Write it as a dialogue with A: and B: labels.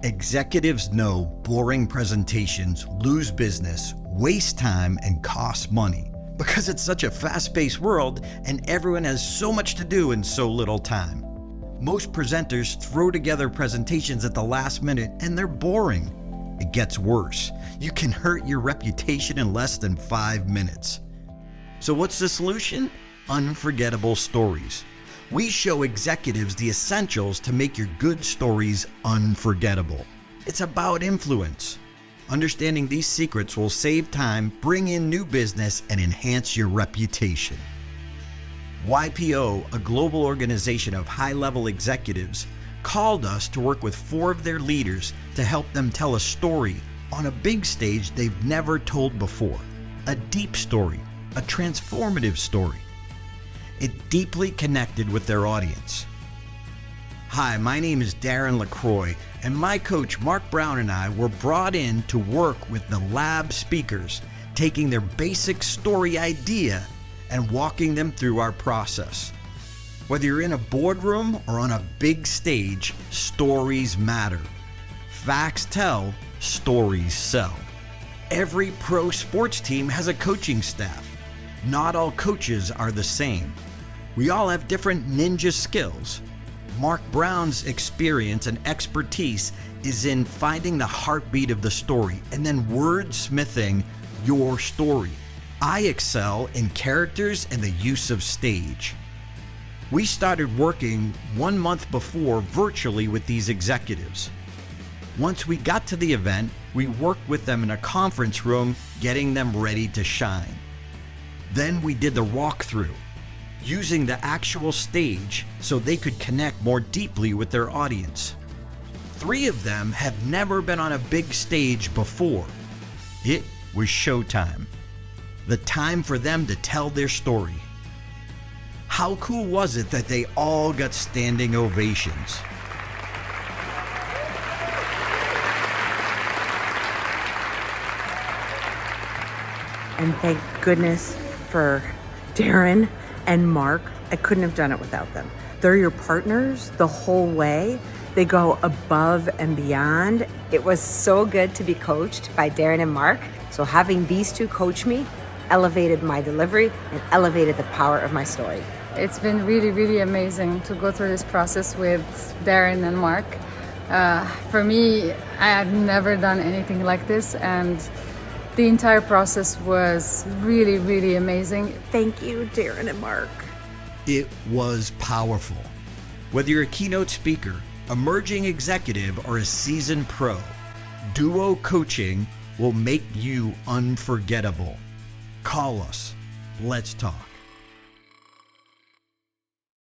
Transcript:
A: Executives know boring presentations lose business, waste time, and cost money because it's such a fast-paced world and everyone has so much to do in so little time. Most presenters throw together presentations at the last minute and they're boring. It gets worse. You can hurt your reputation in less than 5 minutes. So what's the solution? Unforgettable stories. We show executives the essentials to make your good stories unforgettable. It's about influence. Understanding these secrets will save time, bring in new business, and enhance your reputation. YPO, a global organization of high-level executives, called us to work with 4 of their leaders to help them tell a story on a big stage they've never told before. A deep story, a transformative story. It deeply connected with their audience. Hi, my name is Darren LaCroix, and my coach Mark Brown and I were brought in to work with the lab speakers, taking their basic story idea and walking them through our process. Whether you're in a boardroom or on a big stage, stories matter. Facts tell, stories sell. Every pro sports team has a coaching staff. Not all coaches are the same. We all have different ninja skills. Mark Brown's experience and expertise is in finding the heartbeat of the story and then wordsmithing your story. I excel in characters and the use of stage. We started working 1 month before virtually with these executives. Once we got to the event, we worked with them in a conference room, getting them ready to shine. Then we did the walkthrough, using the actual stage so they could connect more deeply with their audience. 3 of them have never been on a big stage before. It was showtime. The time for them to tell their story. How cool was it that they all got standing ovations?
B: And thank goodness for Darren and Mark. I couldn't have done it without them. They're your partners the whole way. They go above and beyond.
C: It was so good to be coached by Darren and Mark. So having these 2 coach me elevated my delivery and elevated the power of my story.
D: It's been really, really amazing to go through this process with Darren and Mark. For me, I had never done anything like this, and the entire process was really, really amazing.
B: Thank you, Darren and Mark.
A: It was powerful. Whether you're a keynote speaker, emerging executive, or a seasoned pro, duo coaching will make you unforgettable. Call us. Let's talk.